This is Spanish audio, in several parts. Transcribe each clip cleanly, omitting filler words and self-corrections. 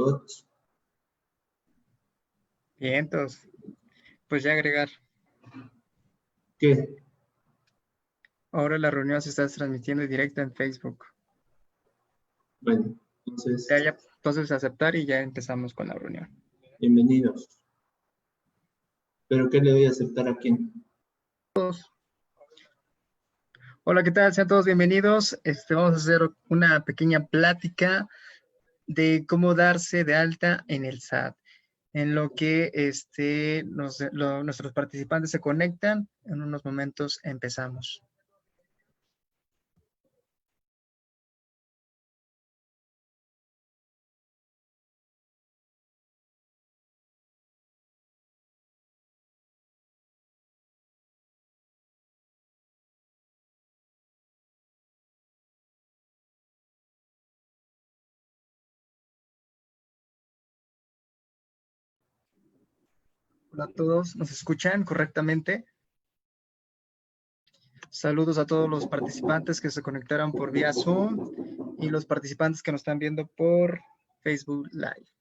Saludos. Bien, entonces, pues ya agregar. ¿Qué? Ahora la reunión se está transmitiendo en directo en Facebook. Bueno, entonces, Entonces aceptar y ya empezamos con la reunión. bienvenidos. ¿Pero qué le voy a aceptar a quién? Hola, ¿qué tal? Sean todos bienvenidos. Vamos a hacer una pequeña plática de cómo darse de alta en el SAT. En lo que nuestros participantes se conectan, en unos momentos empezamos. Hola a todos, ¿nos escuchan correctamente? Saludos a todos los participantes que se conectaron por vía Zoom y los participantes que nos están viendo por Facebook Live.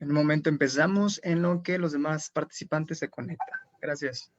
En un momento empezamos en lo que los demás participantes se conectan. Gracias.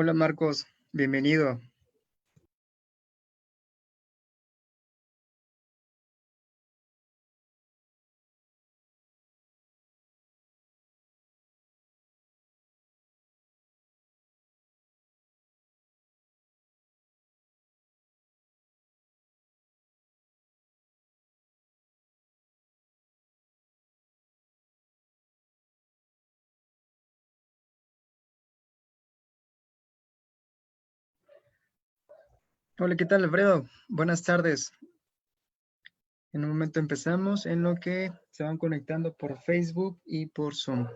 Hola Marcos, bienvenido. Hola, ¿qué tal Alfredo? Buenas tardes. En un momento empezamos en lo que se van conectando por Facebook y por Zoom.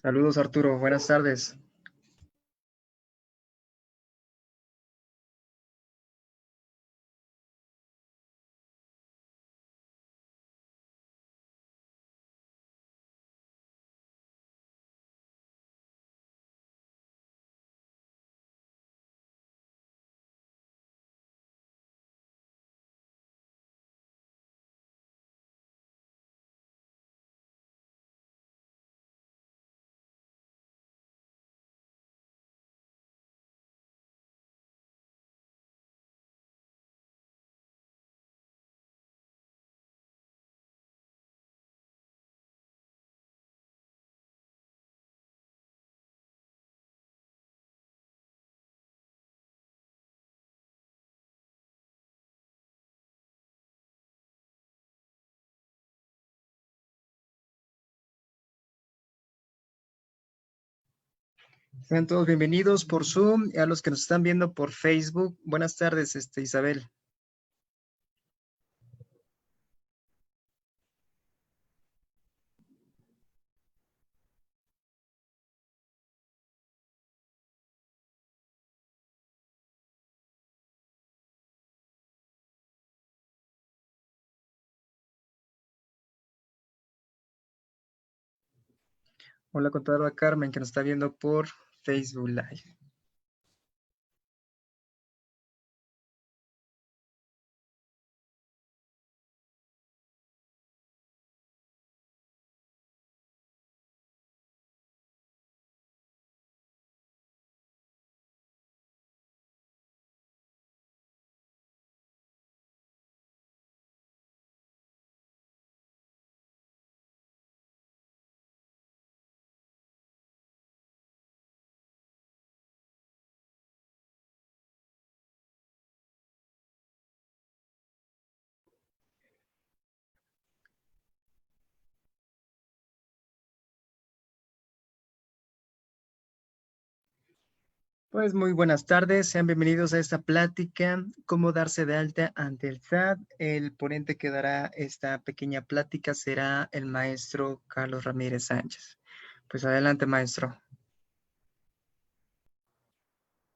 Saludos Arturo, buenas tardes. Sean todos bienvenidos por Zoom y a los que nos están viendo por Facebook. Buenas tardes, Isabel. Hola, contadora Carmen, que nos está viendo por Facebook Live. Pues muy buenas tardes, sean bienvenidos a esta plática, cómo darse de alta ante el SAT. El ponente que dará esta pequeña plática será el maestro Carlos Ramírez Sánchez. Pues adelante, maestro.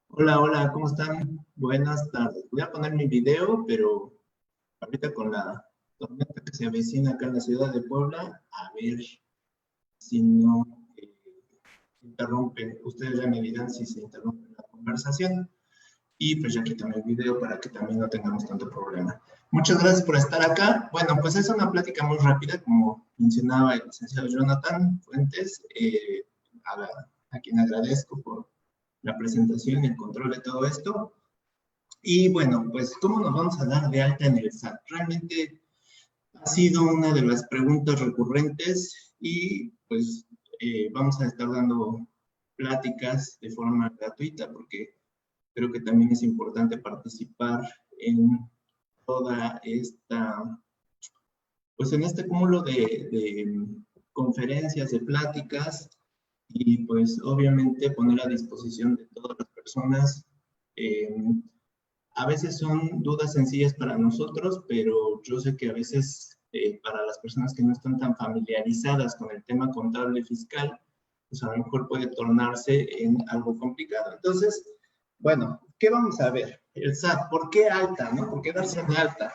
Hola, hola, ¿cómo están? Buenas tardes. Voy a poner mi video, pero ahorita con la tormenta que se avecina acá en la ciudad de Puebla, a ver si no interrumpe. Ustedes ya me dirán si se interrumpe la conversación. Y pues ya quito el video para que también no tengamos tanto problema. Muchas gracias por estar acá. Bueno, pues es una plática muy rápida, como mencionaba el licenciado Jonathan Fuentes, a quien agradezco por la presentación y el control de todo esto. Y bueno, pues, ¿cómo nos vamos a dar de alta en el SAT? Realmente ha sido una de las preguntas recurrentes y pues vamos a estar dando pláticas de forma gratuita porque creo que también es importante participar en toda esta, pues en este cúmulo de conferencias, de pláticas y pues obviamente poner a disposición de todas las personas. A veces son dudas sencillas para nosotros, pero yo sé que a veces para las personas que no están tan familiarizadas con el tema contable y fiscal, pues a lo mejor puede tornarse en algo complicado. Entonces, bueno, ¿qué vamos a ver? El SAT, ¿por qué alta? ¿No? ¿Por qué darse de alta?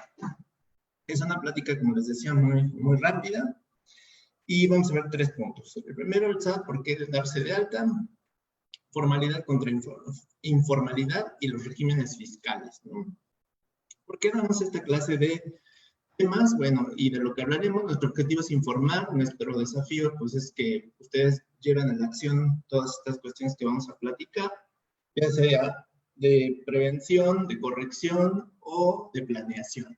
Es una plática, como les decía, muy rápida. Y vamos a ver 3 puntos. El primero, el SAT, ¿por qué darse de alta? Formalidad contra informalidad y los regímenes fiscales, ¿no? ¿Por qué damos esta clase de temas? Bueno, y de lo que hablaremos, nuestro objetivo es informar, nuestro desafío pues es que ustedes lleven a la acción todas estas cuestiones que vamos a platicar, ya sea de prevención, de corrección o de planeación.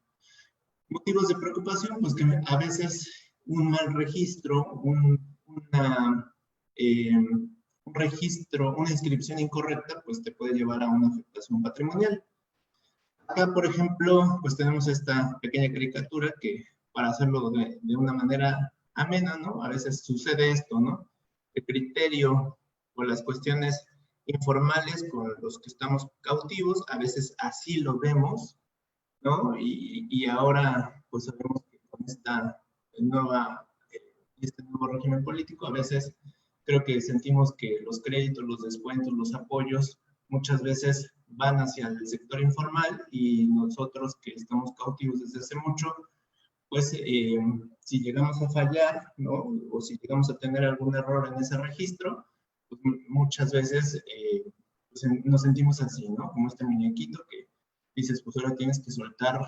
Motivos de preocupación, pues que a veces un mal registro, un registro, una inscripción incorrecta, pues te puede llevar a una afectación patrimonial. Acá, por ejemplo, pues tenemos esta pequeña caricatura que para hacerlo de una manera amena, ¿no? A veces sucede esto, ¿no? El criterio o las cuestiones informales con los que estamos cautivos, a veces así lo vemos, ¿no? Y ahora, pues sabemos que con este nuevo régimen político, a veces creo que sentimos que los créditos, los descuentos, los apoyos, muchas veces van hacia el sector informal y nosotros que estamos cautivos desde hace mucho, pues si llegamos a fallar, ¿no? O si llegamos a tener algún error en ese registro, pues muchas veces pues nos sentimos así, ¿no? Como este muñequito que dices, pues ahora tienes que soltar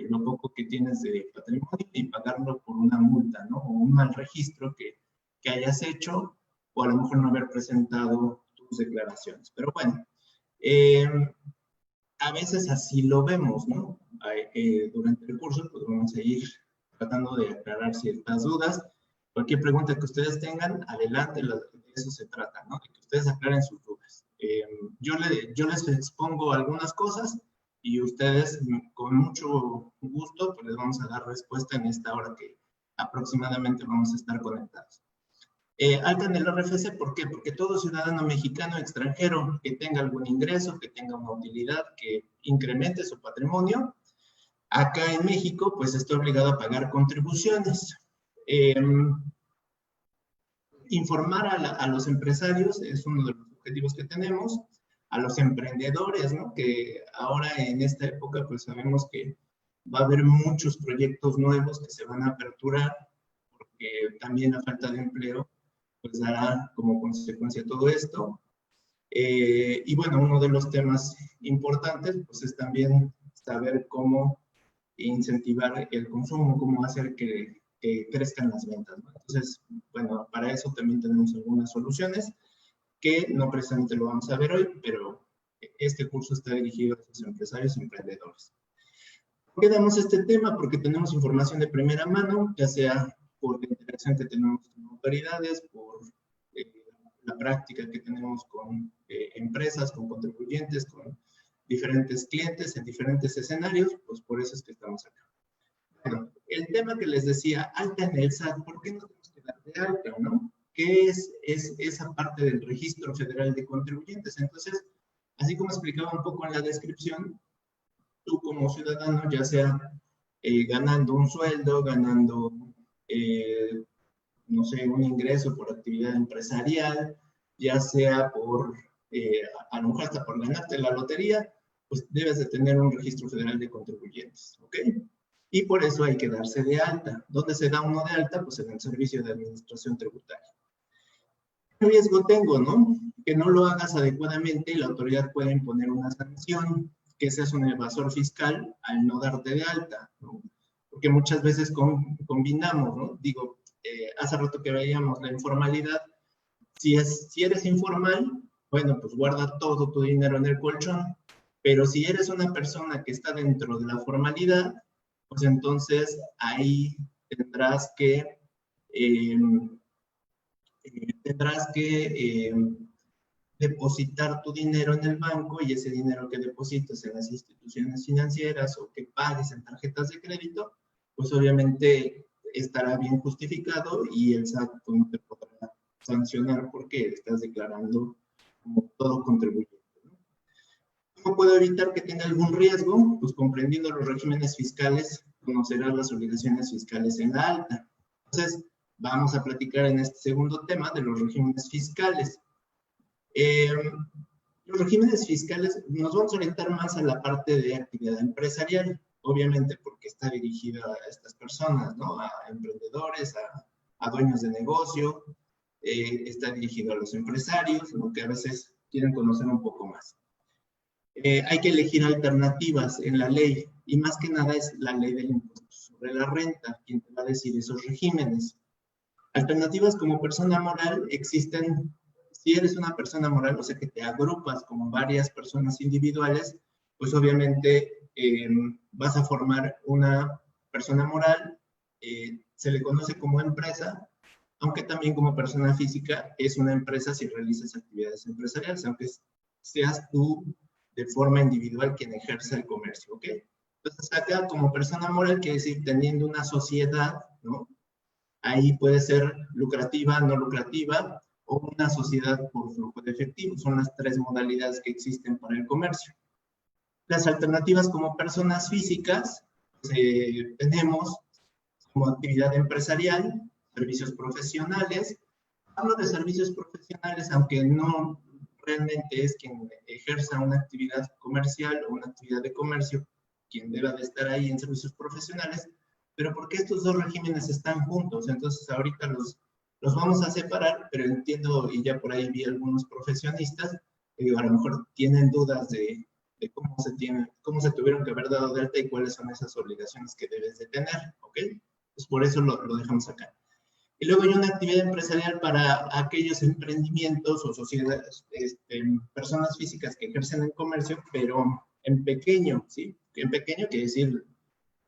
lo poco que tienes de patrimonio y pagarlo por una multa, ¿no? O un mal registro que hayas hecho, o a lo mejor no haber presentado tus declaraciones. Pero bueno, a veces así lo vemos, ¿no? Durante el curso, pues vamos a ir tratando de aclarar ciertas dudas. Cualquier pregunta que ustedes tengan, adelante, de eso se trata, ¿no? De que ustedes aclaren sus dudas. Yo les expongo algunas cosas y ustedes, con mucho gusto, pues les vamos a dar respuesta en esta hora que aproximadamente vamos a estar conectados. Alta en el RFC, ¿por qué? Porque todo ciudadano mexicano extranjero que tenga algún ingreso, que tenga una utilidad, que incremente su patrimonio, acá en México, pues está obligado a pagar contribuciones. Informar a los empresarios es uno de los objetivos que tenemos, a los emprendedores, ¿no? Que ahora en esta época, pues sabemos que va a haber muchos proyectos nuevos que se van a aperturar, porque también la falta de empleo pues dará como consecuencia todo esto. Y bueno, uno de los temas importantes pues es también saber cómo incentivar el consumo, cómo hacer que crezcan las ventas, ¿no? Entonces, bueno, para eso también tenemos algunas soluciones que no precisamente lo vamos a ver hoy, pero este curso está dirigido a los empresarios y emprendedores. ¿Por qué damos este tema? Porque tenemos información de primera mano, ya sea por la interacción que tenemos con autoridades, por la práctica que tenemos con empresas, con contribuyentes, con diferentes clientes en diferentes escenarios, pues por eso es que estamos acá. Bueno, el tema que les decía, alta en el SAT, ¿por qué no tenemos que dar de alta, no? ¿Qué es esa parte del Registro Federal de Contribuyentes? Entonces, Así como explicaba un poco en la descripción, tú como ciudadano, ya sea ganando un sueldo, ganando, no sé, un ingreso por actividad empresarial, ya sea por, a lo mejor hasta por ganarte la lotería, pues debes de tener un registro federal de contribuyentes, ¿ok? Y por eso hay que darse de alta. ¿Dónde se da uno de alta? Pues en el Servicio de Administración Tributaria. ¿Qué riesgo tengo, no? Que no lo hagas adecuadamente y la autoridad puede imponer una sanción, que seas un evasor fiscal al no darte de alta, ¿no? Porque muchas veces combinamos, ¿no? Digo, hace rato que veíamos la informalidad. Si eres informal, bueno, pues guarda todo tu dinero en el colchón. Pero si eres una persona que está dentro de la formalidad, pues entonces ahí tendrás que eh, depositar tu dinero en el banco y ese dinero que deposites en las instituciones financieras o que pagues en tarjetas de crédito, pues obviamente estará bien justificado y el SAT pues, no te podrá sancionar porque estás declarando como todo contribuyente. ¿Cómo puedo evitar que tenga algún riesgo? Pues comprendiendo los regímenes fiscales, conocerás las obligaciones fiscales en la alta. Entonces, vamos a platicar en este segundo tema de los regímenes fiscales. Los regímenes fiscales nos vamos a orientar más a la parte de actividad empresarial, obviamente porque está dirigido a estas personas, ¿no? A emprendedores, a dueños de negocio, está dirigido a los empresarios, ¿no? Que a veces quieren conocer un poco más. Hay que elegir alternativas en la ley y más que nada es la ley del impuesto sobre la renta quien te va a decir esos regímenes. Alternativas como persona moral existen. Si eres una persona moral, o sea que te agrupas como varias personas individuales, pues obviamente vas a formar una persona moral, se le conoce como empresa, aunque también como persona física es una empresa si realizas actividades empresariales, aunque seas tú de forma individual quien ejerce el comercio, ¿ok? Entonces acá como persona moral quiere decir teniendo una sociedad, ¿no? Ahí puede ser lucrativa, no lucrativa, o una sociedad por flujo de efectivo. Son las tres modalidades que existen para el comercio. Las alternativas como personas físicas, tenemos como actividad empresarial, servicios profesionales. Hablo de servicios profesionales, aunque no realmente es quien ejerza una actividad comercial o una actividad de comercio, quien deba de estar ahí en servicios profesionales, pero porque estos dos regímenes están juntos, entonces ahorita los vamos a separar, pero entiendo, y ya por ahí vi algunos profesionistas, que a lo mejor tienen dudas de cómo se tuvieron que haber dado de alta y cuáles son esas obligaciones que debes de tener, ¿ok? Pues por eso lo dejamos acá. Y luego hay una actividad empresarial para aquellos emprendimientos o sociedades, personas físicas que ejercen el comercio, pero en pequeño, ¿sí? En pequeño quiere decir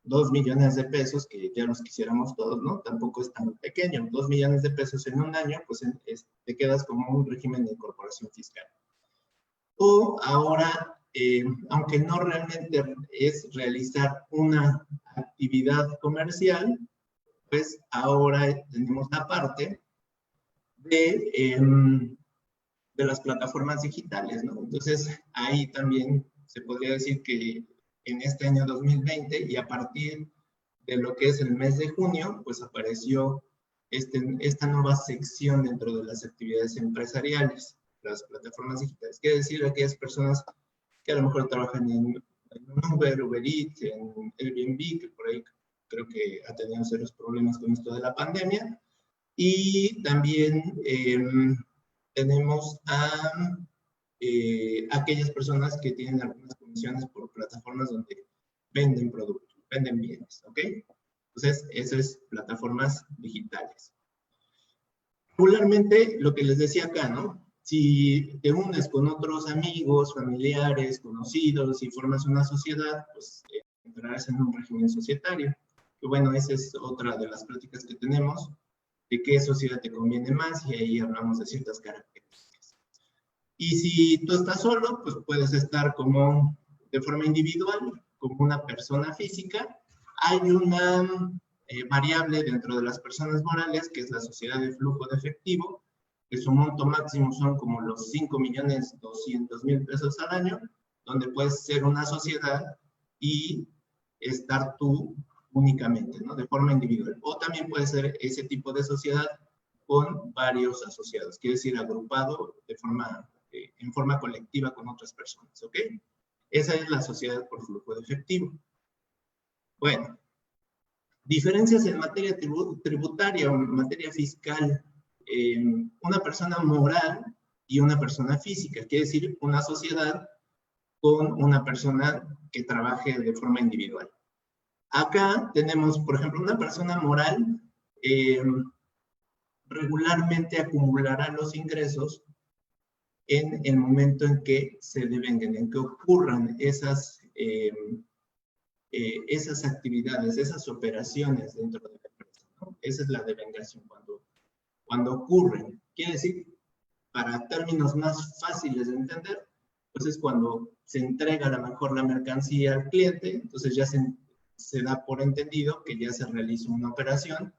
2 millones de pesos, que ya los quisiéramos todos, ¿no? Tampoco es tan pequeño. 2 millones de pesos en un año, pues te quedas como un régimen de incorporación fiscal. O ahora, aunque no realmente es realizar una actividad comercial, pues ahora tenemos la parte de las plataformas digitales, ¿no? Entonces, ahí también se podría decir que en este año 2020 y a partir de lo que es el mes de junio, pues apareció esta nueva sección dentro de las actividades empresariales, las plataformas digitales. Quiere decir aquellas personas que a lo mejor trabajan en Uber, Uber Eats, en Airbnb, que por ahí creo que ha tenido serios problemas con esto de la pandemia. Y también tenemos a aquellas personas que tienen algunas comisiones por plataformas donde venden productos, venden bienes, ¿ok? Entonces, eso es plataformas digitales. Regularmente, lo que les decía acá, ¿no? Si te unes con otros amigos, familiares, conocidos y formas una sociedad, pues entrarás en un régimen societario. Que bueno, esa es otra de las pláticas que tenemos, de qué sociedad te conviene más, y ahí hablamos de ciertas características. Y si tú estás solo, pues puedes estar como de forma individual, como una persona física. Hay una variable dentro de las personas morales, que es la sociedad de flujo de efectivo, que su monto máximo son como los 5.200.000 pesos al año, donde puedes ser una sociedad y estar tú únicamente, ¿no? De forma individual. O también puede ser ese tipo de sociedad con varios asociados, quiere decir agrupado de forma, en forma colectiva con otras personas, ¿ok? Esa es la sociedad por flujo de efectivo. Bueno, diferencias en materia tributaria o en materia fiscal. Una persona moral y una persona física, quiere decir una sociedad con una persona que trabaje de forma individual. Acá tenemos, por ejemplo, una persona moral regularmente acumulará los ingresos en el momento en que se devenguen, en que ocurran esas actividades, esas operaciones dentro de la empresa, ¿no? Esa es la devengación, cuando ocurren. Quiere decir, para términos más fáciles de entender, pues es cuando se entrega a lo mejor la mercancía al cliente, entonces ya se da por entendido que ya se realizó una operación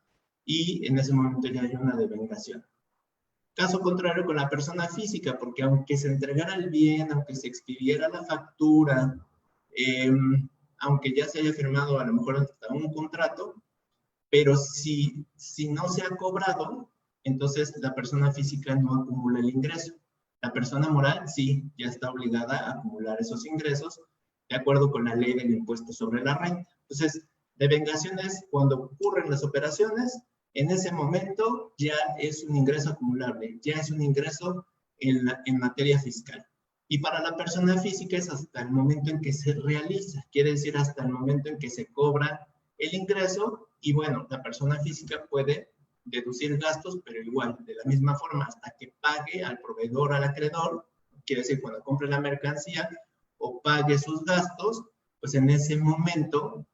y en ese momento ya hay una devengación. Caso contrario con la persona física, porque aunque se entregara el bien, aunque se expidiera la factura, aunque ya se haya firmado a lo mejor hasta un contrato, pero si no se ha cobrado, entonces la persona física no acumula el ingreso. La persona moral sí, ya está obligada a acumular esos ingresos de acuerdo con la ley del impuesto sobre la renta. Entonces, devengación es cuando ocurren las operaciones, en ese momento ya es un ingreso acumulable, ya es un ingreso en materia fiscal. Y para la persona física es hasta el momento en que se realiza, quiere decir hasta el momento en que se cobra el ingreso y bueno, la persona física puede deducir gastos, pero igual, de la misma forma, hasta que pague al proveedor, al acreedor, quiere decir cuando compre la mercancía o pague sus gastos, pues en ese momento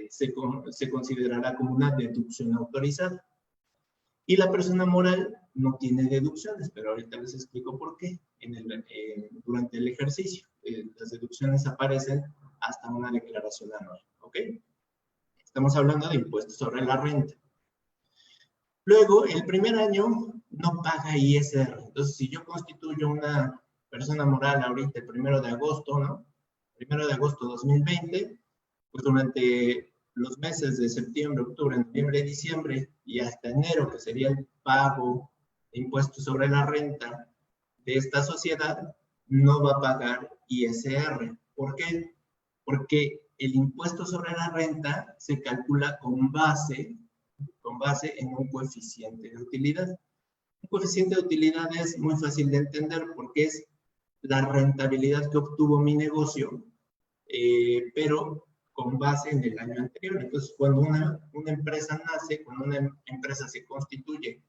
se considerará como una deducción autorizada. Y la persona moral no tiene deducciones, pero ahorita les explico por qué durante el ejercicio. Las deducciones aparecen hasta una declaración anual, ¿ok? Estamos hablando de impuestos sobre la renta. Luego, el primer año no paga ISR. Entonces, si yo constituyo una persona moral ahorita el 1 de agosto, ¿no? 1 de agosto de 2020, pues durante los meses de septiembre, octubre, noviembre, diciembre y hasta enero, que sería el pago de impuestos sobre la renta de esta sociedad, no va a pagar ISR. ¿Por qué? Porque el impuesto sobre la renta se calcula con base en un coeficiente de utilidad. Un coeficiente de utilidad es muy fácil de entender porque es la rentabilidad que obtuvo mi negocio, pero con base en el año anterior. Entonces, cuando una empresa nace, cuando una empresa se constituye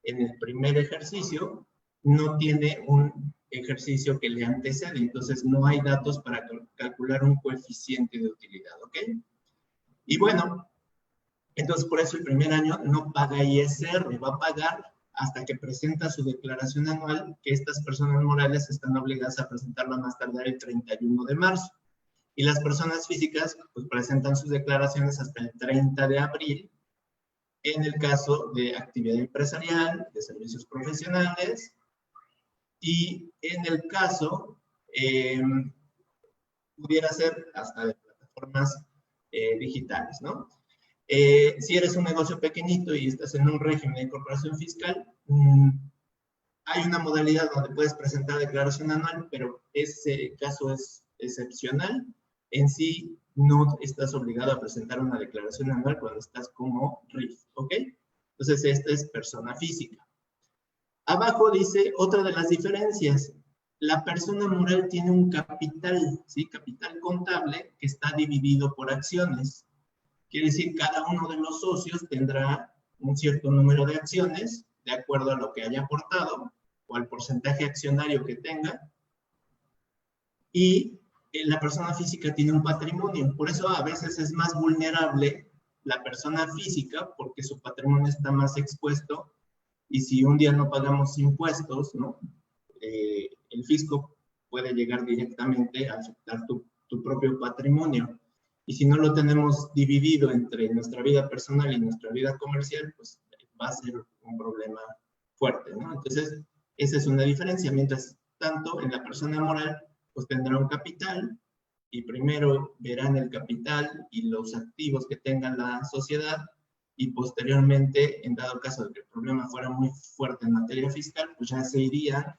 en el primer ejercicio, no tiene un ejercicio que le antecede, entonces no hay datos para calcular un coeficiente de utilidad, ¿ok? Y bueno, entonces por eso el primer año no paga ISR, va a pagar hasta que presenta su declaración anual, que estas personas morales están obligadas a presentarla más tardar el 31 de marzo. Y las personas físicas pues presentan sus declaraciones hasta el 30 de abril, en el caso de actividad empresarial, de servicios profesionales, y en el caso, pudiera ser hasta de plataformas digitales, ¿no? Si eres un negocio pequeñito y estás en un régimen de incorporación fiscal, hay una modalidad donde puedes presentar declaración anual, pero ese caso es excepcional. En sí, no estás obligado a presentar una declaración anual cuando estás como RIF, ¿ok? Entonces, esta es persona física. Abajo dice otra de las diferencias. La persona moral tiene un capital, ¿sí? Capital contable que está dividido por acciones. Quiere decir, cada uno de los socios tendrá un cierto número de acciones de acuerdo a lo que haya aportado o al porcentaje accionario que tenga. Y la persona física tiene un patrimonio. Por eso a veces es más vulnerable la persona física porque su patrimonio está más expuesto. Y si un día no pagamos impuestos, ¿no? El fisco puede llegar directamente a afectar tu propio patrimonio. Y si no lo tenemos dividido entre nuestra vida personal y nuestra vida comercial, pues va a ser un problema fuerte, ¿no? Entonces, esa es una diferencia. Mientras tanto, en la persona moral, pues tendrá un capital y primero verán el capital y los activos que tenga la sociedad y posteriormente, en dado caso de que el problema fuera muy fuerte en materia fiscal, pues ya se iría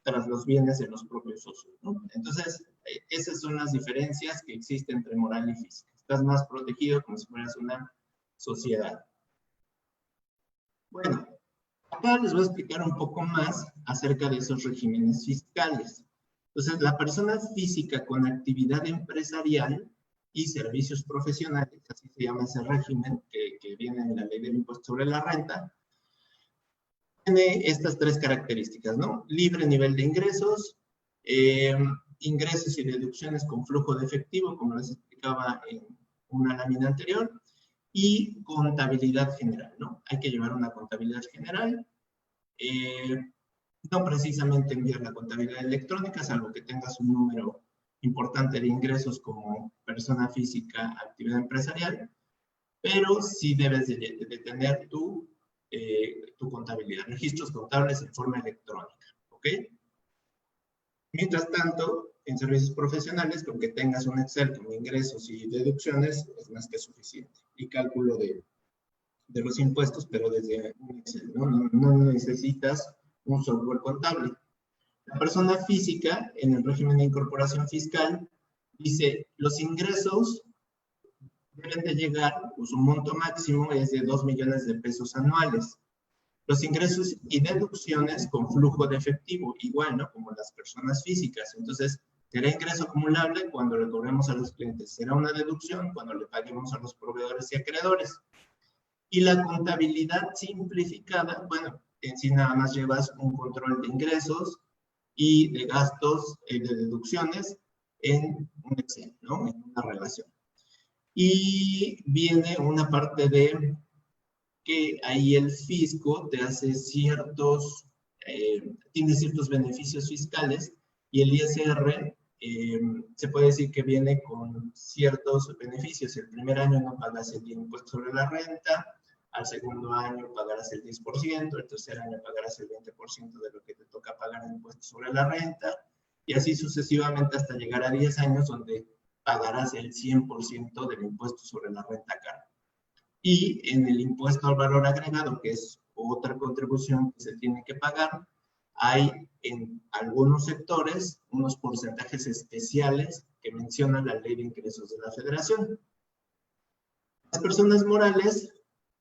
tras los bienes de los propios socios, ¿no? Entonces, esas son las diferencias que existen entre moral y física. Estás más protegido como si fueras una sociedad. Bueno, acá les voy a explicar un poco más acerca de esos regímenes fiscales. Entonces, la persona física con actividad empresarial y servicios profesionales, así se llama ese régimen que viene en la ley del impuesto sobre la renta, tiene estas tres características, ¿no? Libre nivel de ingresos, ingresos y deducciones con flujo de efectivo, como les explicaba en una lámina anterior, y contabilidad general, ¿no? Hay que llevar una contabilidad general, no precisamente enviar la contabilidad electrónica, salvo que tengas un número importante de ingresos como persona física, actividad empresarial, pero sí debes de tener tu contabilidad, registros contables en forma electrónica, ¿ok? Mientras tanto, en servicios profesionales, con que tengas un Excel con ingresos y deducciones, es más que suficiente. Y cálculo de los impuestos, pero desde un Excel, ¿no? No necesitas un software contable. La persona física, en el régimen de incorporación fiscal, dice, los ingresos deben de llegar, pues su monto máximo es de 2 millones de pesos anuales. Los ingresos y deducciones con flujo de efectivo, igual, ¿no? Como las personas físicas. Entonces, será ingreso acumulable cuando le cobremos a los clientes. Será una deducción cuando le paguemos a los proveedores y acreedores. Y la contabilidad simplificada, bueno, en sí nada más llevas un control de ingresos y de gastos, de deducciones en un Excel, ¿no? En una relación. Y viene una parte de que ahí el fisco te hace tiene ciertos beneficios fiscales y el ISR se puede decir que viene con ciertos beneficios. El primer año no pagas el impuesto sobre la renta, al segundo año pagarás el 10%, el tercer año pagarás el 20% de lo que te toca pagar en impuesto sobre la renta, y así sucesivamente hasta llegar a 10 años donde pagarás el 100% del impuesto sobre la renta cara. Y en el impuesto al valor agregado, que es otra contribución que se tiene que pagar, hay en algunos sectores unos porcentajes especiales que menciona la Ley de Ingresos de la Federación. Las personas morales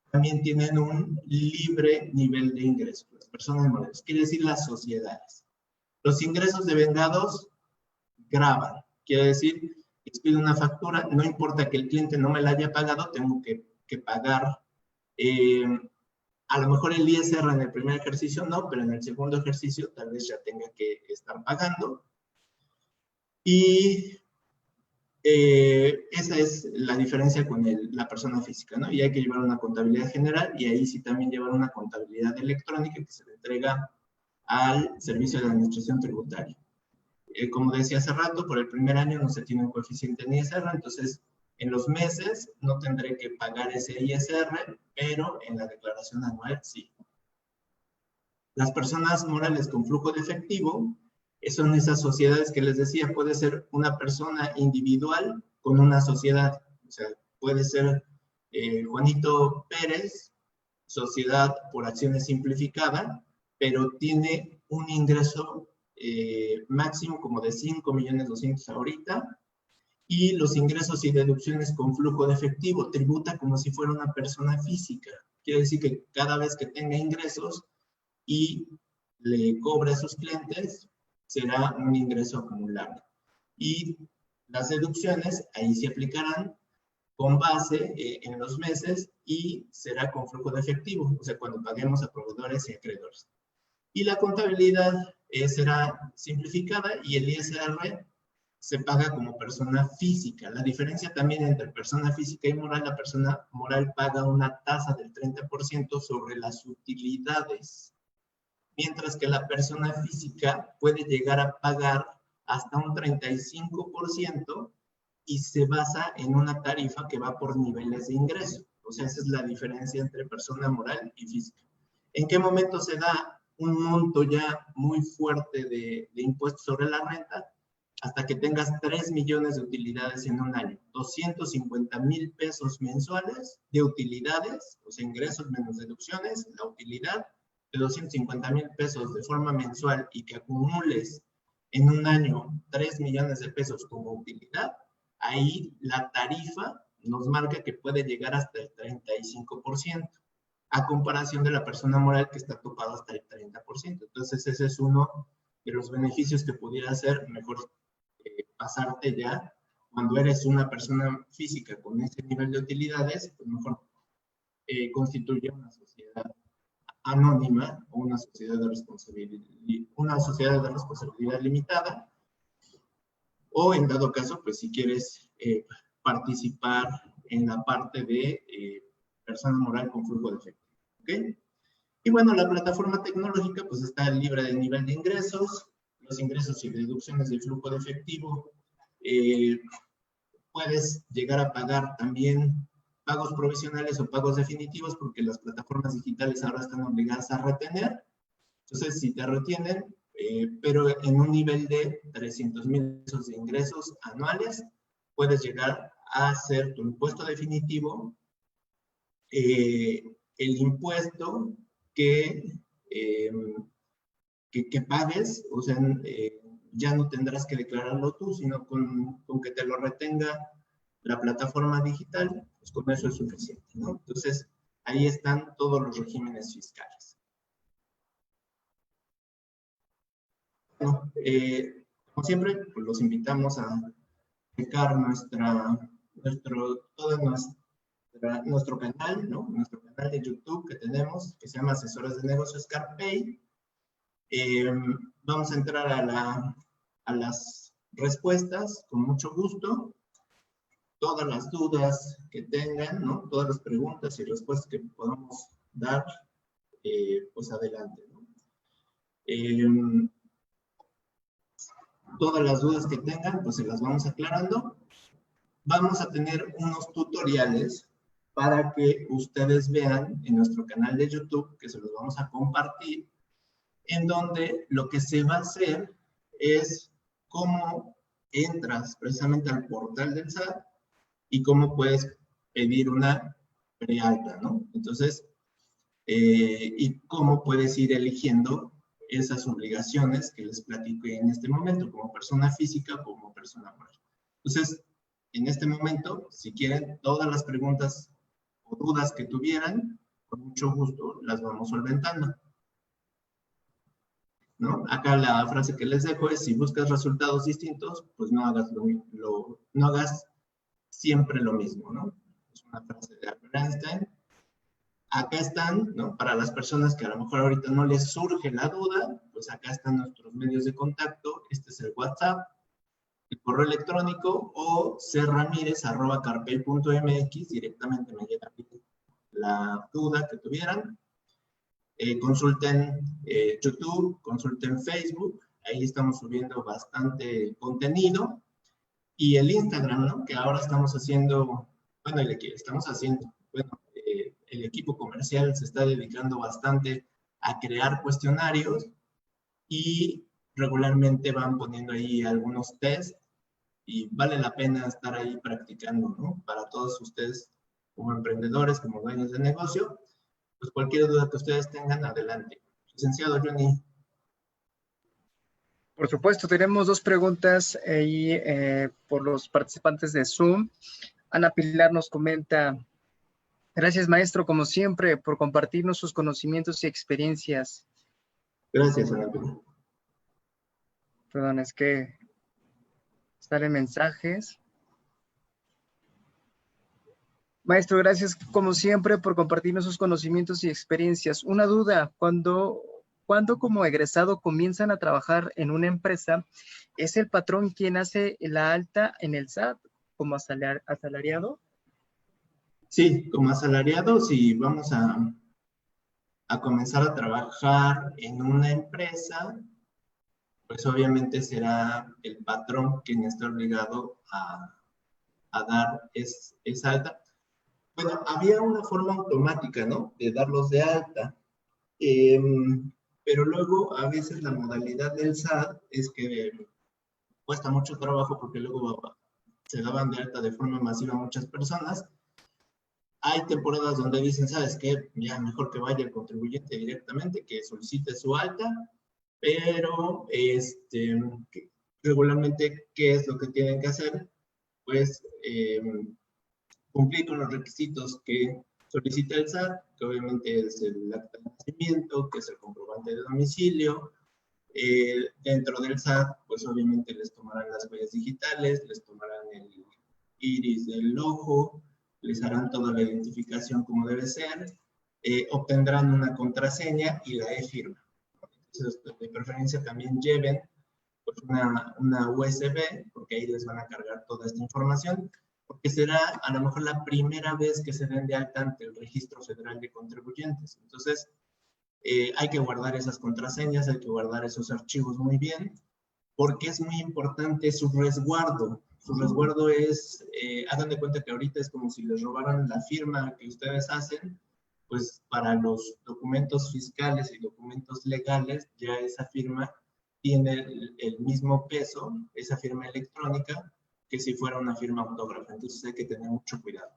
también tienen un libre nivel de ingresos. Las personas morales, quiere decir las sociedades. Los ingresos devengados graban. Quiere decir, expido una factura, no importa que el cliente no me la haya pagado, tengo que pagar, a lo mejor el ISR en el primer ejercicio no, pero en el segundo ejercicio tal vez ya tenga que estar pagando. Y esa es la diferencia con la persona física, ¿no? Y hay que llevar una contabilidad general y ahí sí también llevar una contabilidad electrónica que se le entrega al Servicio de Administración Tributaria. Como decía hace rato, por el primer año no se tiene un coeficiente en ISR, entonces en los meses no tendré que pagar ese ISR, pero en la declaración anual sí. Las personas morales con flujo de efectivo son esas sociedades que les decía, puede ser una persona individual con una sociedad, o sea, puede ser Juanito Pérez, sociedad por acciones simplificada, pero tiene un ingreso máximo como de 5.200.000 ahorita, y los ingresos y deducciones con flujo de efectivo, tributa como si fuera una persona física. Quiere decir que cada vez que tenga ingresos y le cobre a sus clientes, será un ingreso acumulable. Y las deducciones, ahí se aplicarán con base en los meses y será con flujo de efectivo, o sea, cuando paguemos a proveedores y acreedores. Y la contabilidad será simplificada y el ISR se paga como persona física. La diferencia también entre persona física y moral, la persona moral paga una tasa del 30% sobre las utilidades, mientras que la persona física puede llegar a pagar hasta un 35% y se basa en una tarifa que va por niveles de ingreso. O sea, esa es la diferencia entre persona moral y física. ¿En qué momento se da un monto ya muy fuerte de impuesto sobre la renta? Hasta que tengas 3 millones de utilidades en un año, 250,000 pesos mensuales de utilidades, o sea, ingresos menos deducciones, la utilidad de 250,000 pesos de forma mensual y que acumules en un año 3 millones de pesos como utilidad, ahí la tarifa nos marca que puede llegar hasta el 35%, a comparación de la persona moral que está topado hasta el 30%. Entonces, ese es uno de los beneficios que pudiera ser mejor pasarte ya cuando eres una persona física con ese nivel de utilidades, pues mejor constituye una sociedad anónima o una sociedad de responsabilidad limitada, o en dado caso, pues si quieres participar en la parte de persona moral con flujo de efectivo. ¿Okay? Y bueno, la plataforma tecnológica pues está libre de nivel de ingresos, los ingresos y deducciones del flujo de efectivo. Puedes llegar a pagar también pagos provisionales o pagos definitivos porque las plataformas digitales ahora están obligadas a retener. Entonces, si te retienen, pero en un nivel de 300,000 pesos de ingresos anuales, puedes llegar a hacer tu impuesto definitivo, el impuesto que pagues, o sea, ya no tendrás que declararlo tú, sino con que te lo retenga la plataforma digital, pues con eso es suficiente, ¿no? Entonces, ahí están todos los regímenes fiscales. Bueno, como siempre, pues los invitamos a checar nuestro canal, ¿no? Nuestro canal de YouTube que tenemos, que se llama Asesores de Negocios CarPay. Vamos a entrar a las respuestas con mucho gusto. Todas las dudas que tengan, ¿no? Todas las preguntas y respuestas que podamos dar, pues adelante, ¿no? Todas las dudas que tengan, pues se las vamos aclarando. Vamos a tener unos tutoriales para que ustedes vean en nuestro canal de YouTube, que se los vamos a compartir, en donde lo que se va a hacer es cómo entras precisamente al portal del SAT y cómo puedes pedir una prealta, ¿no? Entonces, y cómo puedes ir eligiendo esas obligaciones que les platico en este momento, como persona física o como persona moral. Entonces, en este momento, si quieren, todas las preguntas o dudas que tuvieran, con mucho gusto las vamos solventando, ¿no? Acá la frase que les dejo es, si buscas resultados distintos, pues no hagas no hagas siempre lo mismo, ¿no? Es una frase de Albert Einstein. Acá están, ¿no? Para las personas que a lo mejor ahorita no les surge la duda, pues acá están nuestros medios de contacto. Este es el WhatsApp, el correo electrónico o cramirez@carpay.mx. Directamente me llega la duda que tuvieran. Consulten YouTube, consulten Facebook. Ahí estamos subiendo bastante contenido. Y el Instagram, ¿no? Que ahora estamos haciendo, bueno, el equipo comercial se está dedicando bastante a crear cuestionarios y regularmente van poniendo ahí algunos test y vale la pena estar ahí practicando, ¿no? Para todos ustedes como emprendedores, como dueños de negocio, pues cualquier duda que ustedes tengan, adelante. Licenciado Johnny. Por supuesto, tenemos dos preguntas ahí por los participantes de Zoom. Ana Pilar nos comenta, gracias maestro, como siempre, por compartirnos sus conocimientos y experiencias. Gracias, Ana Pilar. Perdón, es que salen mensajes. Maestro, gracias como siempre por compartirnos sus conocimientos y experiencias. Una duda, cuando como egresado comienzan a trabajar en una empresa, ¿es el patrón quien hace la alta en el SAT como asalariado? Sí, como asalariado, si vamos a comenzar a trabajar en una empresa, pues obviamente será el patrón quien está obligado a dar esa alta. Bueno, había una forma automática, ¿no? De darlos de alta. Pero luego, a veces, la modalidad del SAT es que cuesta mucho trabajo porque luego se daban de alta de forma masiva a muchas personas. Hay temporadas donde dicen, ¿sabes qué? Ya mejor que vaya el contribuyente directamente, que solicite su alta, pero regularmente, ¿qué es lo que tienen que hacer? Pues cumplir con los requisitos que solicita el SAT, que obviamente es el acta de nacimiento, que es el comprobante de domicilio. Dentro del SAT, pues obviamente les tomarán las huellas digitales, les tomarán el iris del ojo, les harán toda la identificación como debe ser, obtendrán una contraseña y la e-firma. Entonces, de preferencia también lleven pues, una USB, porque ahí les van a cargar toda esta información, porque será a lo mejor la primera vez que se den de alta ante el Registro Federal de Contribuyentes. Entonces, hay que guardar esas contraseñas, hay que guardar esos archivos muy bien, porque es muy importante su resguardo. Su resguardo es, hagan de cuenta que ahorita es como si les robaran la firma que ustedes hacen, pues para los documentos fiscales y documentos legales, ya esa firma tiene el mismo peso, esa firma electrónica, que si fuera una firma autógrafa. Entonces hay que tener mucho cuidado.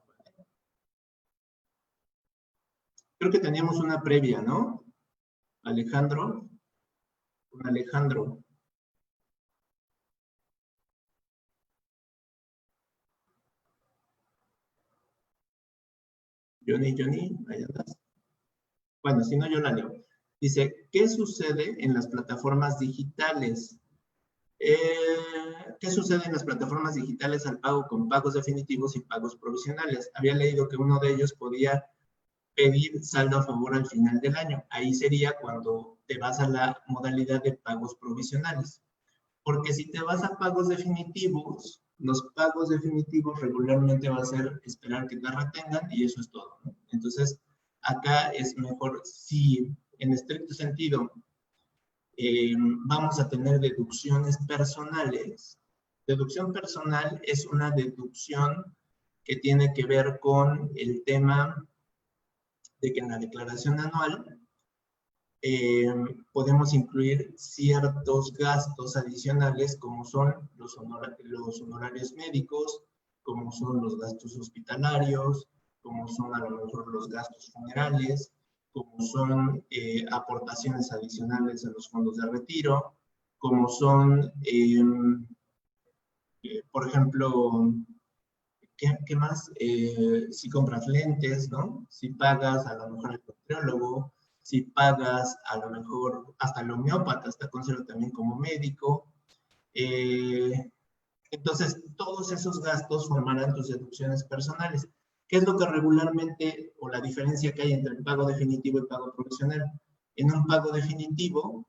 Creo que teníamos una previa, ¿no? Alejandro. Con Alejandro. Johnny, ahí andas. Bueno, si no, yo la leo. Dice, ¿qué sucede en las plataformas digitales? ¿Qué sucede en las plataformas digitales al pago con pagos definitivos y pagos provisionales? Había leído que uno de ellos podía pedir saldo a favor al final del año. Ahí sería cuando te vas a la modalidad de pagos provisionales. Porque si te vas a pagos definitivos, los pagos definitivos regularmente va a ser esperar que te retengan y eso es todo, ¿no? Entonces, acá es mejor, si en estricto sentido vamos a tener deducciones personales. Deducción personal es una deducción que tiene que ver con el tema de que en la declaración anual podemos incluir ciertos gastos adicionales como son los honorarios médicos, como son los gastos hospitalarios, como son a lo mejor los gastos funerales, como son aportaciones adicionales a los fondos de retiro, como son, por ejemplo, ¿qué más? Si compras lentes, ¿no? Si pagas a lo mejor al nutriólogo, si pagas a lo mejor hasta el homeópata, está considerado también como médico. Entonces, todos esos gastos formarán tus deducciones personales. ¿Qué es lo que regularmente, o la diferencia que hay entre el pago definitivo y el pago provisional? En un pago definitivo,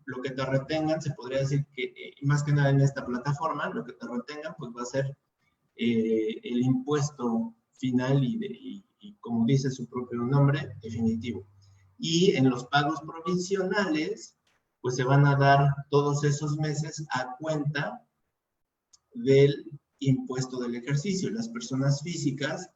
lo que te retengan, se podría decir que, más que nada en esta plataforma, lo que te retengan, pues va a ser el impuesto final y como dice su propio nombre, definitivo. Y en los pagos provisionales, pues se van a dar todos esos meses a cuenta del impuesto del ejercicio. Las personas físicas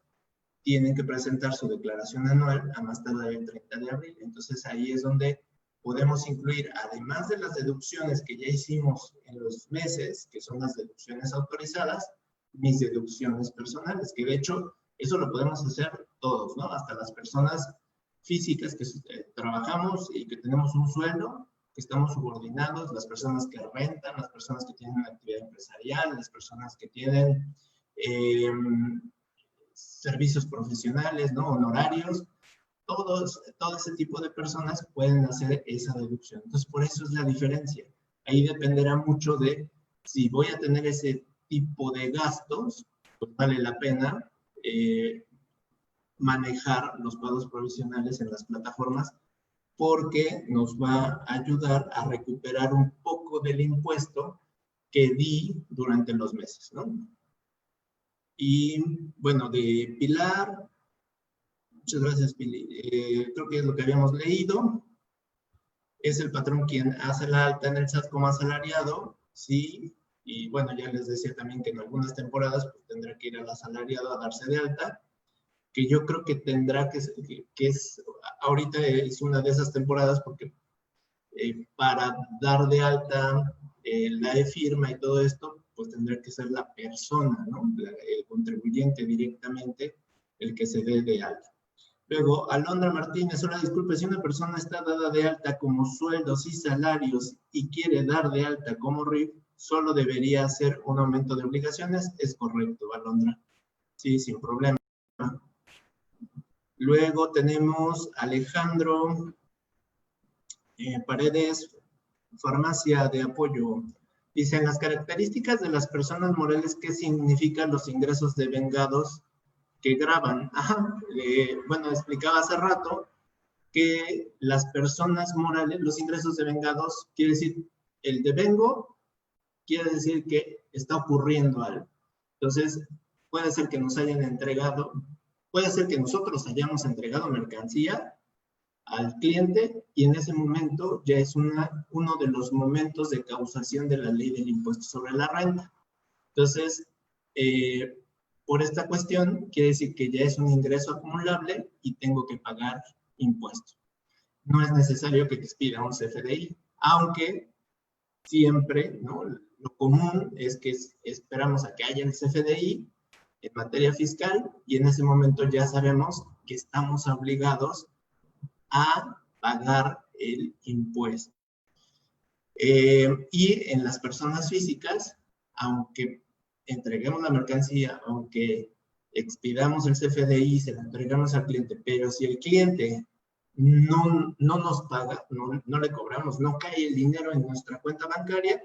tienen que presentar su declaración anual a más tardar el 30 de abril. Entonces ahí es donde podemos incluir, además de las deducciones que ya hicimos en los meses, que son las deducciones autorizadas, mis deducciones personales, que de hecho eso lo podemos hacer todos, ¿no? Hasta las personas físicas que trabajamos y que tenemos un sueldo, que estamos subordinados, las personas que rentan, las personas que tienen una actividad empresarial, las personas que tienen servicios profesionales, ¿no? Honorarios, todo ese tipo de personas pueden hacer esa deducción. Entonces, por eso es la diferencia. Ahí dependerá mucho de si voy a tener ese tipo de gastos, pues vale la pena manejar los pagos provisionales en las plataformas porque nos va a ayudar a recuperar un poco del impuesto que di durante los meses, ¿no? Y bueno, de Pilar, muchas gracias, Pili. Creo que es lo que habíamos leído. Es el patrón quien hace la alta en el SAT como asalariado, sí. Y bueno, ya les decía también que en algunas temporadas pues, tendrá que ir al asalariado a darse de alta. que yo creo que tendrá que es, ahorita es una de esas temporadas porque para dar de alta la e-firma y todo esto, pues tendrá que ser la persona, ¿no? El contribuyente directamente el que se dé de alta. Luego, Alondra Martínez, hola, disculpe, si una persona está dada de alta como sueldos y salarios y quiere dar de alta como RIF, solo debería hacer un aumento de obligaciones. Es correcto, Alondra. Sí, sin problema. Luego tenemos Alejandro Paredes, farmacia de apoyo. Dicen las características de las personas morales, ¿qué significan los ingresos de vengados que graban? Ajá, bueno, explicaba hace rato que las personas morales, los ingresos de vengados, quiere decir, el devengo quiere decir que está ocurriendo algo. Entonces, puede ser que nos hayan entregado, puede ser que nosotros hayamos entregado mercancía al cliente y en ese momento ya es uno de los momentos de causación de la ley del impuesto sobre la renta. Entonces, por esta cuestión, quiere decir que ya es un ingreso acumulable y tengo que pagar impuestos. No es necesario que expida un CFDI, aunque siempre, ¿no? Lo común es que esperamos a que haya el CFDI en materia fiscal y en ese momento ya sabemos que estamos obligados a pagar el impuesto. Y en las personas físicas, aunque entreguemos la mercancía, aunque expidamos el CFDI, se lo entregamos al cliente, pero si el cliente no nos paga, no le cobramos, no cae el dinero en nuestra cuenta bancaria,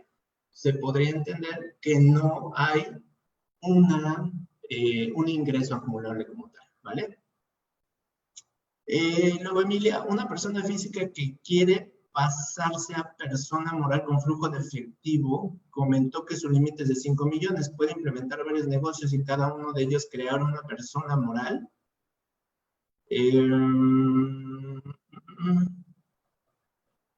se podría entender que no hay un ingreso acumulable como tal, ¿vale? Luego, Emilia, una persona física que quiere pasarse a persona moral con flujo de efectivo, comentó que su límite es de 5 millones, puede implementar varios negocios y cada uno de ellos crear una persona moral.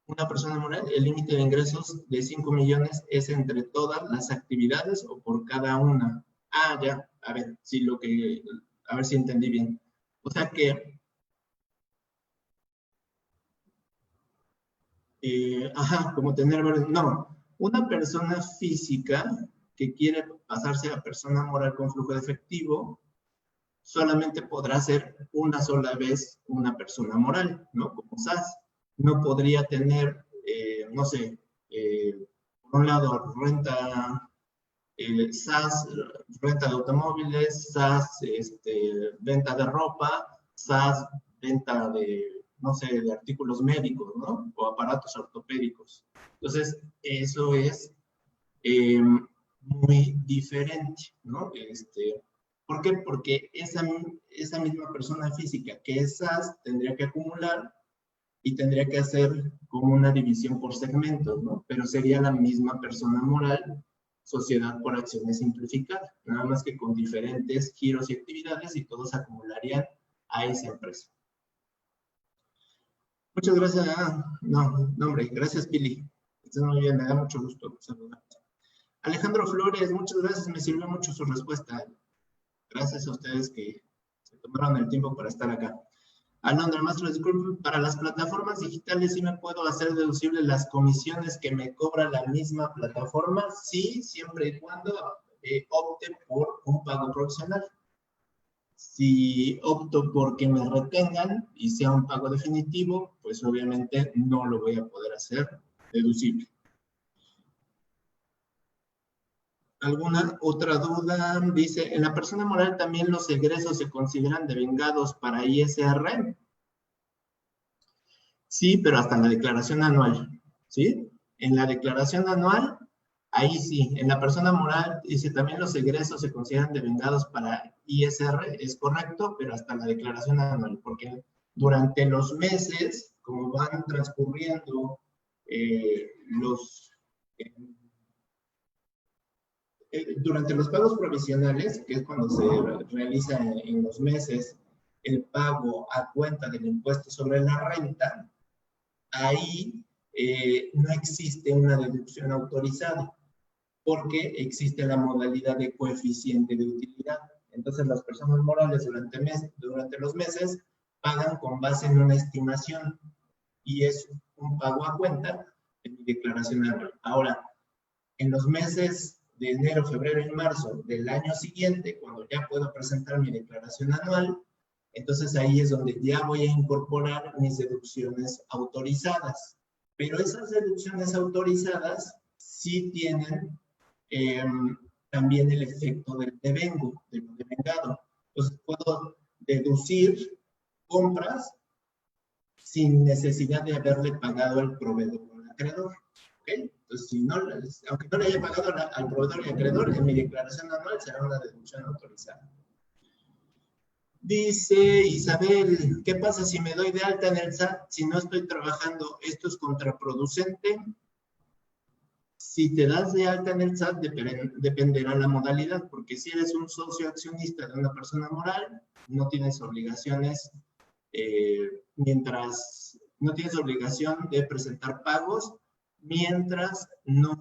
Una persona moral, el límite de ingresos de 5 millones es entre todas las actividades o por cada una. Ah, ya, a ver, sí, a ver si entendí bien. O sea que, como tener, no, una persona física que quiere pasarse a persona moral con flujo de efectivo, solamente podrá ser una sola vez una persona moral, ¿no? Como SAS. No podría tener, no sé, por un lado, SAS, renta de automóviles, SAS, venta de ropa, SAS, venta de, no sé, de artículos médicos, ¿no? O aparatos ortopédicos. Entonces, eso es muy diferente, ¿no? ¿Por qué? Porque esa misma persona física que es SAS tendría que acumular y tendría que hacer como una división por segmentos, ¿no? Pero sería la misma persona moral, sociedad por acciones simplificadas, nada más que con diferentes giros y actividades y todos acumularían a esa empresa. Muchas gracias. No, hombre, gracias, Pili. Estás muy bien, me da mucho gusto saludarte. Alejandro Flores, muchas gracias, me sirvió mucho su respuesta. Gracias a ustedes que se tomaron el tiempo para estar acá. Alondra, maestro, disculpe, para las plataformas digitales, ¿sí me puedo hacer deducible las comisiones que me cobra la misma plataforma? Sí, siempre y cuando opte por un pago profesional. Si opto por que me retengan y sea un pago definitivo, pues obviamente no lo voy a poder hacer deducible. ¿Alguna otra duda? Dice, ¿en la persona moral también los egresos se consideran devengados para ISR? Sí, pero hasta la declaración anual, ¿sí? En la declaración anual, ahí sí. En la persona moral, dice, también los egresos se consideran devengados para ISR, es correcto, pero hasta la declaración anual, porque durante los meses, como van transcurriendo durante los pagos provisionales, que es cuando se realiza en los meses el pago a cuenta del impuesto sobre la renta, ahí no existe una deducción autorizada, porque existe la modalidad de coeficiente de utilidad. Entonces las personas morales durante los meses pagan con base en una estimación y es un pago a cuenta en mi declaración anual. Ahora, en los meses de enero, febrero y marzo del año siguiente, cuando ya puedo presentar mi declaración anual, entonces ahí es donde ya voy a incorporar mis deducciones autorizadas. Pero esas deducciones autorizadas sí tienen también el efecto del devengo, del devengado. Entonces puedo deducir compras sin necesidad de haberle pagado al proveedor o al acreedor. ¿Okay? Entonces, si no, aunque no le haya pagado al proveedor y acreedor, en mi declaración anual será una deducción autorizada. Dice Isabel, ¿qué pasa si me doy de alta en el SAT si no estoy trabajando? ¿Esto es contraproducente? Si te das de alta en el SAT, dependerá la modalidad, porque si eres un socio accionista de una persona moral, no tienes obligaciones, no tienes obligación de presentar pagos mientras no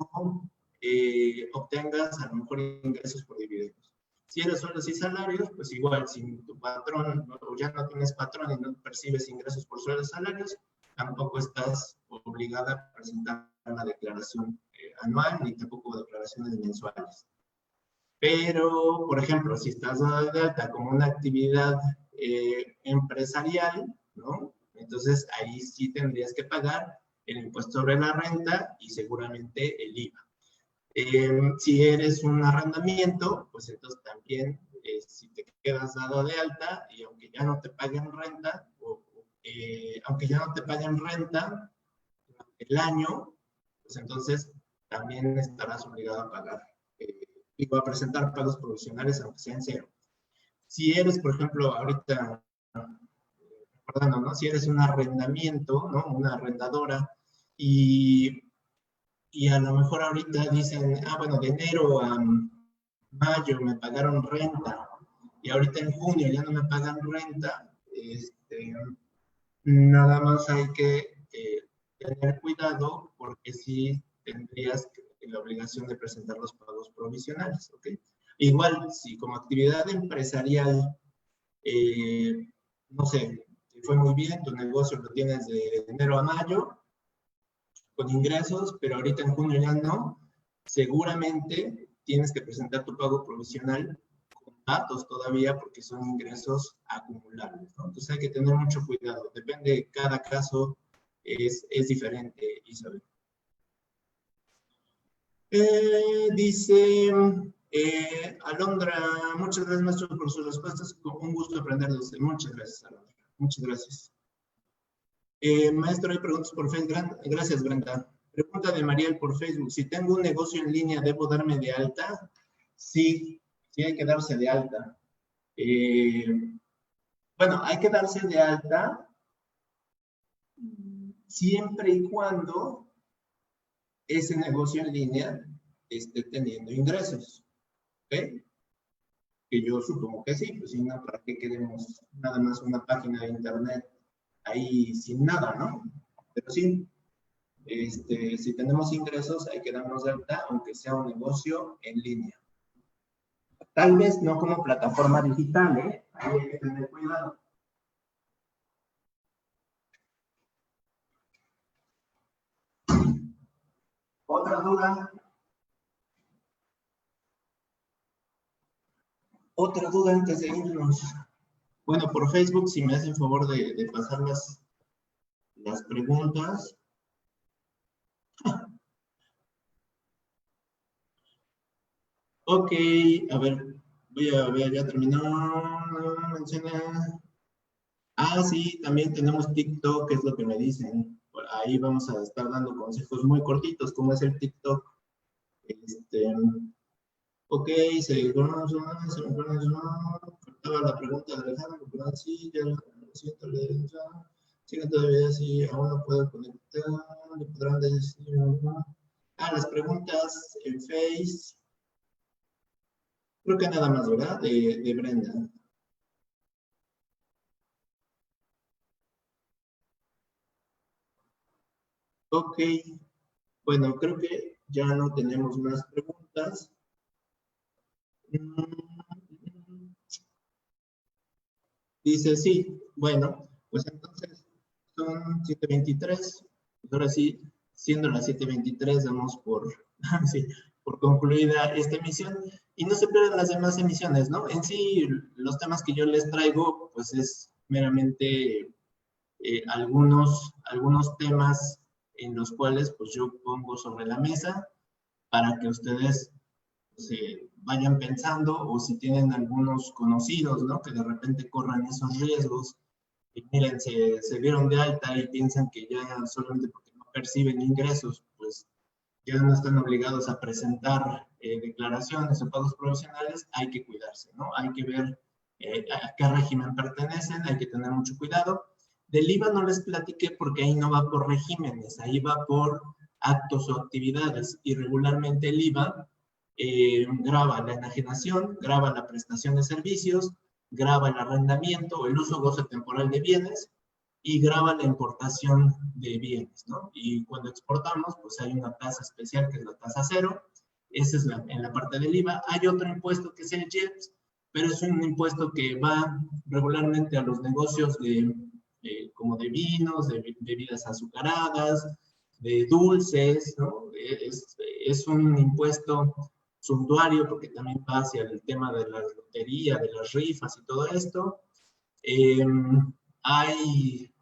obtengas a lo mejor ingresos por dividendos. Si eres sueldos y salarios, pues igual, si tu patrón o ya no tienes patrón y no percibes ingresos por sueldos y salarios, tampoco estás obligada a presentar una declaración anual ni tampoco declaraciones mensuales. Pero, por ejemplo, si estás dado de alta como una actividad empresarial, ¿no? Entonces ahí sí tendrías que pagar el impuesto sobre la renta y seguramente el IVA. Si eres un arrendamiento, pues entonces también, si te quedas dado de alta y aunque ya no te paguen renta, aunque ya no te paguen renta el año, pues entonces también estarás obligado a pagar y a presentar pagos provisionales aunque sean cero. Si eres, por ejemplo, ahorita, recordando, ¿no? Si eres un arrendamiento, ¿no? Una arrendadora y a lo mejor ahorita dicen, bueno, de enero a mayo me pagaron renta y ahorita en junio ya no me pagan renta, nada más hay que tener cuidado porque sí tendrías la obligación de presentar los pagos provisionales, ¿ok? Igual, si como actividad empresarial, no sé, te fue muy bien, tu negocio lo tienes de enero a mayo, con ingresos, pero ahorita en junio ya no, seguramente tienes que presentar tu pago provisional con datos todavía porque son ingresos acumulables, ¿no? Entonces hay que tener mucho cuidado, depende, cada caso es diferente, Isabel. Dice Alondra, muchas gracias maestro por sus respuestas, un gusto aprender de usted. Muchas gracias, Alondra, muchas gracias. Maestro, hay preguntas por Facebook. Gracias, Brenda. Pregunta de Mariel por Facebook. Si tengo un negocio en línea, ¿debo darme de alta? Sí, sí hay que darse de alta. Bueno, hay que darse de alta siempre y cuando ese negocio en línea esté teniendo ingresos. ¿Ok? Que yo supongo que sí, pues si no, ¿para qué queremos nada más una página de internet ahí sin nada, ¿no? Pero sí, si tenemos ingresos hay que darnos de alta, aunque sea un negocio en línea. Tal vez no como plataforma digital, ¿eh? Ahí hay que tener cuidado. ¿Otra duda? ¿Otra duda antes de irnos? Bueno, por Facebook, si me hacen favor de pasar las preguntas. Ok, a ver, voy a ver, ya terminó. Menciona. Sí, también tenemos TikTok, que es lo que me dicen. Por ahí vamos a estar dando consejos muy cortitos, como es el TikTok. Ok, se conoce, faltaba la pregunta de Alejandro, pero sí, ya lo siento, sigue todavía así, aún no puedo conectar, le podrán decir, las preguntas en Face, creo que nada más, ¿verdad? De Brenda. Ok, bueno, creo que ya no tenemos más preguntas. Dice, sí, bueno, pues entonces son 7:23. Pues ahora sí, siendo las 7:23, damos por, sí, por concluida esta emisión. Y no se pierdan las demás emisiones, ¿no? En sí, los temas que yo les traigo, pues es meramente algunos temas en los cuales pues yo pongo sobre la mesa para que ustedes se vayan pensando, o si tienen algunos conocidos, ¿no? Que de repente corran esos riesgos y miren, se dieron de alta y piensan que ya solamente porque no perciben ingresos, pues ya no están obligados a presentar declaraciones o pagos provisionales, hay que cuidarse, ¿no? Hay que ver a qué régimen pertenecen, hay que tener mucho cuidado. Del IVA no les platiqué porque ahí no va por regímenes, ahí va por actos o actividades, y regularmente el IVA graba la enajenación, graba la prestación de servicios, graba el arrendamiento, el uso o goce temporal de bienes, y graba la importación de bienes, ¿no? Y cuando exportamos, pues hay una tasa especial que es la tasa cero, esa es en la parte del IVA. Hay otro impuesto que es el IEPS, pero es un impuesto que va regularmente a los negocios como de vinos, de bebidas azucaradas, de dulces, ¿no? Es un impuesto suntuario porque también va hacia el tema de la lotería, de las rifas y todo esto. Hay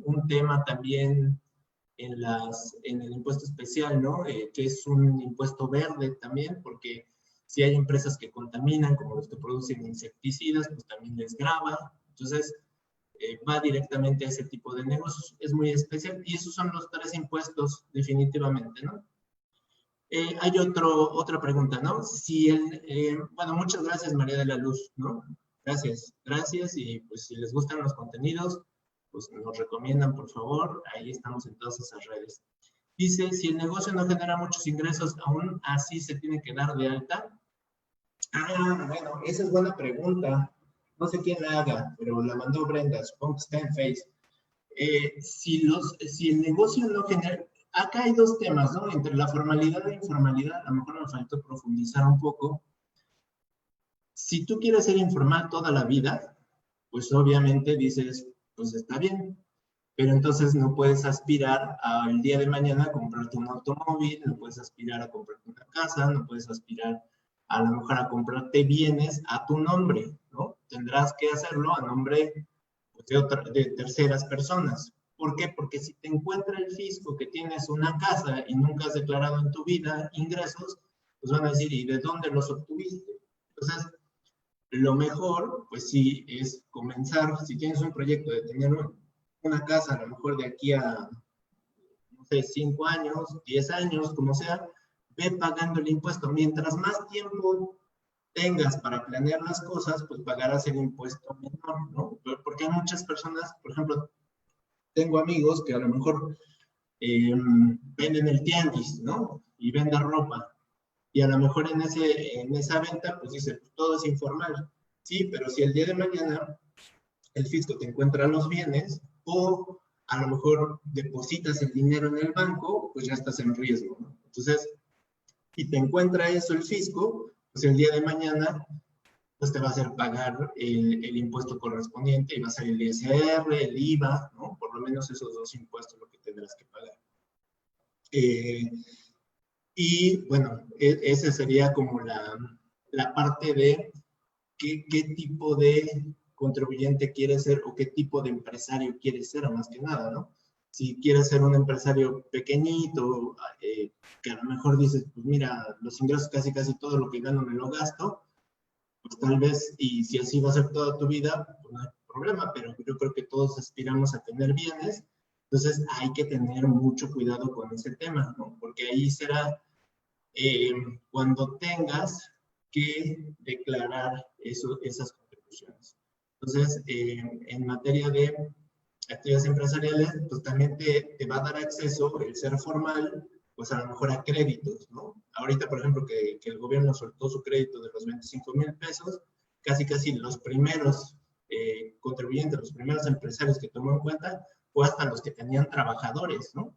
un tema también en el impuesto especial, ¿no? Que es un impuesto verde también, porque si hay empresas que contaminan, como los que producen insecticidas, pues también les grava. Entonces, va directamente a ese tipo de negocios. Es muy especial, y esos son los 3 impuestos definitivamente, ¿no? Hay otra pregunta, ¿no? Si bueno, muchas gracias, María de la Luz, ¿no? Gracias, y pues si les gustan los contenidos, pues nos recomiendan, por favor, ahí estamos en todas esas redes. Dice, si el negocio no genera muchos ingresos, ¿aún así se tiene que dar de alta? Ah, bueno, esa es buena pregunta. No sé quién la haga, pero la mandó Brenda, supongo que está en Face. Si el negocio no genera... Acá hay 2 temas, ¿no? Entre la formalidad e informalidad, a lo mejor me faltó profundizar un poco. Si tú quieres ser informal toda la vida, pues obviamente dices, pues está bien, pero entonces no puedes aspirar al día de mañana a comprarte un automóvil, no puedes aspirar a comprarte una casa, no puedes aspirar a lo mejor a comprarte bienes a tu nombre, ¿no? Tendrás que hacerlo a nombre de terceras personas. ¿Por qué? Porque si te encuentra el fisco que tienes una casa y nunca has declarado en tu vida ingresos, pues van a decir, ¿y de dónde los obtuviste? Entonces, lo mejor, pues sí, es comenzar, si tienes un proyecto de tener una casa, a lo mejor de aquí a, no sé, 5 años, 10 años, como sea, ve pagando el impuesto. Mientras más tiempo tengas para planear las cosas, pues pagarás el impuesto menor, ¿no? Porque hay muchas personas, por ejemplo, tengo amigos que a lo mejor venden el tianguis, ¿no? Y venden ropa. Y a lo mejor en esa venta, pues dice, pues todo es informal. Sí, pero si el día de mañana el fisco te encuentra los bienes, o a lo mejor depositas el dinero en el banco, pues ya estás en riesgo, ¿no? Entonces, si te encuentra eso el fisco, pues el día de mañana pues te va a hacer pagar el impuesto correspondiente, y va a ser el ISR, el IVA, ¿no? Por lo menos esos 2 impuestos lo que tendrás que pagar. Y bueno, esa sería como la parte de qué tipo de contribuyente quieres ser, o qué tipo de empresario quieres ser, más que nada, ¿no? Si quieres ser un empresario pequeñito, que a lo mejor dices, pues mira, los ingresos casi todo lo que gano me lo gasto, pues tal vez, y si así va a ser toda tu vida, pues no hay problema, pero yo creo que todos aspiramos a tener bienes, entonces hay que tener mucho cuidado con ese tema, ¿no? Porque ahí será cuando tengas que declarar esas contribuciones. Entonces, en materia de actividades empresariales, pues también te va a dar acceso el ser formal, pues a lo mejor a créditos, ¿no? Ahorita, por ejemplo, que el gobierno soltó su crédito de los 25,000 pesos, casi los primeros contribuyentes, los primeros empresarios que tomó en cuenta, fue hasta los que tenían trabajadores, ¿no?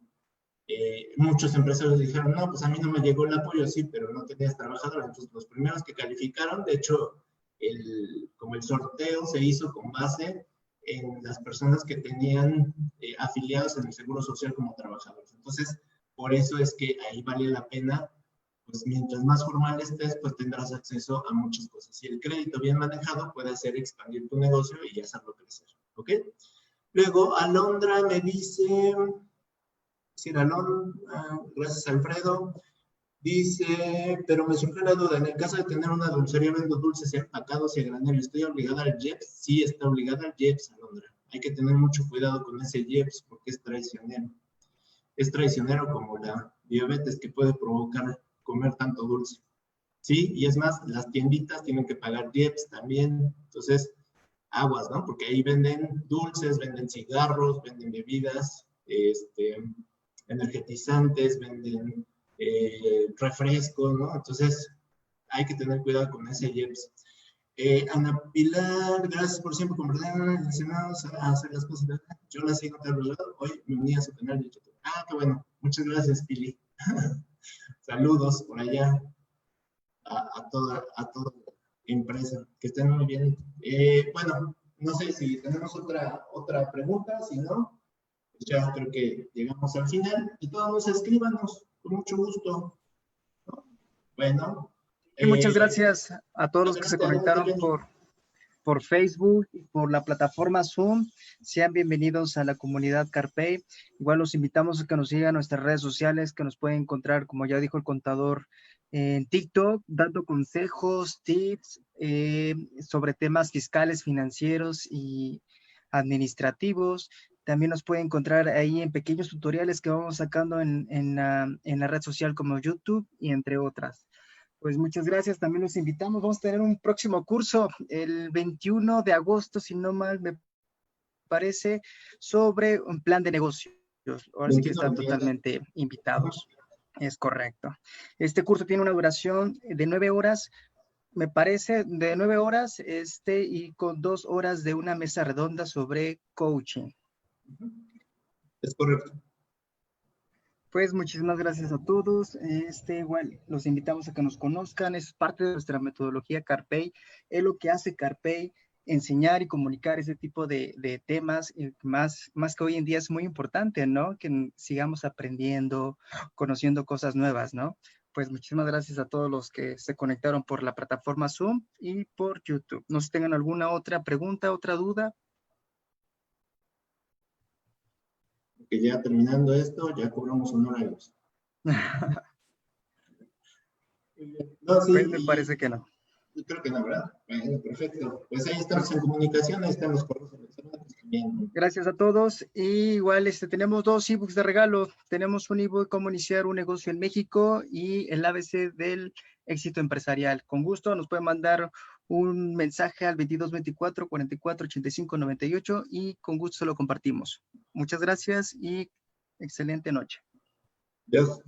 Muchos empresarios dijeron, no, pues a mí no me llegó el apoyo, sí, pero no tenías trabajadores. Entonces, los primeros que calificaron, de hecho, como el sorteo se hizo con base en las personas que tenían afiliados en el Seguro Social como trabajadores. Entonces, por eso es que ahí vale la pena, pues mientras más formal estés, pues tendrás acceso a muchas cosas. Y el crédito bien manejado puede hacer expandir tu negocio y hacerlo crecer, ¿ok? Luego, Alondra me dice, sí, gracias Alfredo, dice, pero me surge la duda, en el caso de tener una dulcería, vendo dulces empacados y a granel, ¿estoy obligada al IEPS? Sí, está obligada al IEPS, Alondra. Hay que tener mucho cuidado con ese IEPS porque es traicionero. Es traicionero como la diabetes que puede provocar comer tanto dulce. Sí, y es más, las tienditas tienen que pagar IEPS también. Entonces, aguas, ¿no? Porque ahí venden dulces, venden cigarros, venden bebidas, energetizantes, venden refrescos, ¿no? Entonces, hay que tener cuidado con ese IEPS. Ana Pilar, gracias por siempre compartir, enseñarnos a hacer las cosas. Yo la sigo de lado, hoy me uní a su canal de YouTube. Ah, qué bueno. Muchas gracias, Pili. Saludos por allá a toda la empresa. Que estén muy bien. Bueno, no sé si tenemos otra pregunta, si no, pues ya creo que llegamos al final. Y todos escríbanos, con mucho gusto. ¿No? Bueno. Y muchas gracias a todos los que se conectaron Adelante, por Facebook y por la plataforma Zoom. Sean bienvenidos a la comunidad Carpey. Igual los invitamos a que nos sigan en nuestras redes sociales, que nos pueden encontrar, como ya dijo el contador, en TikTok, dando consejos, tips sobre temas fiscales, financieros y administrativos. También nos pueden encontrar ahí en pequeños tutoriales que vamos sacando en la red social como YouTube y entre otras. Pues muchas gracias, también los invitamos. Vamos a tener un próximo curso el 21 de agosto, si no mal me parece, sobre un plan de negocios. Ahora sí que están totalmente invitados. Es correcto. Este curso tiene una duración de 9 horas, me parece, de 9 horas, y con 2 horas de una mesa redonda sobre coaching. Es correcto. Pues muchísimas gracias a todos. Igual los invitamos a que nos conozcan. Es parte de nuestra metodología Carpey. Es lo que hace Carpey, enseñar y comunicar ese tipo de temas, más que hoy en día es muy importante, ¿no? Que sigamos aprendiendo, conociendo cosas nuevas, ¿no? Pues muchísimas gracias a todos los que se conectaron por la plataforma Zoom y por YouTube. No sé si tengan alguna otra pregunta, otra duda. Que ya terminando esto, ya cobramos honorarios. No, sí, Pues me parece que no. Yo creo que no, ¿verdad? Bueno, perfecto. Pues ahí estamos en comunicación, ahí están los correos electrónicos también. Gracias a todos. Y igual tenemos 2 ebooks de regalo. Tenemos un ebook Cómo iniciar un negocio en México y el ABC del éxito empresarial. Con gusto nos pueden mandar un mensaje al 2224 44 85 98 y con gusto se lo compartimos. Muchas gracias y excelente noche. Adiós.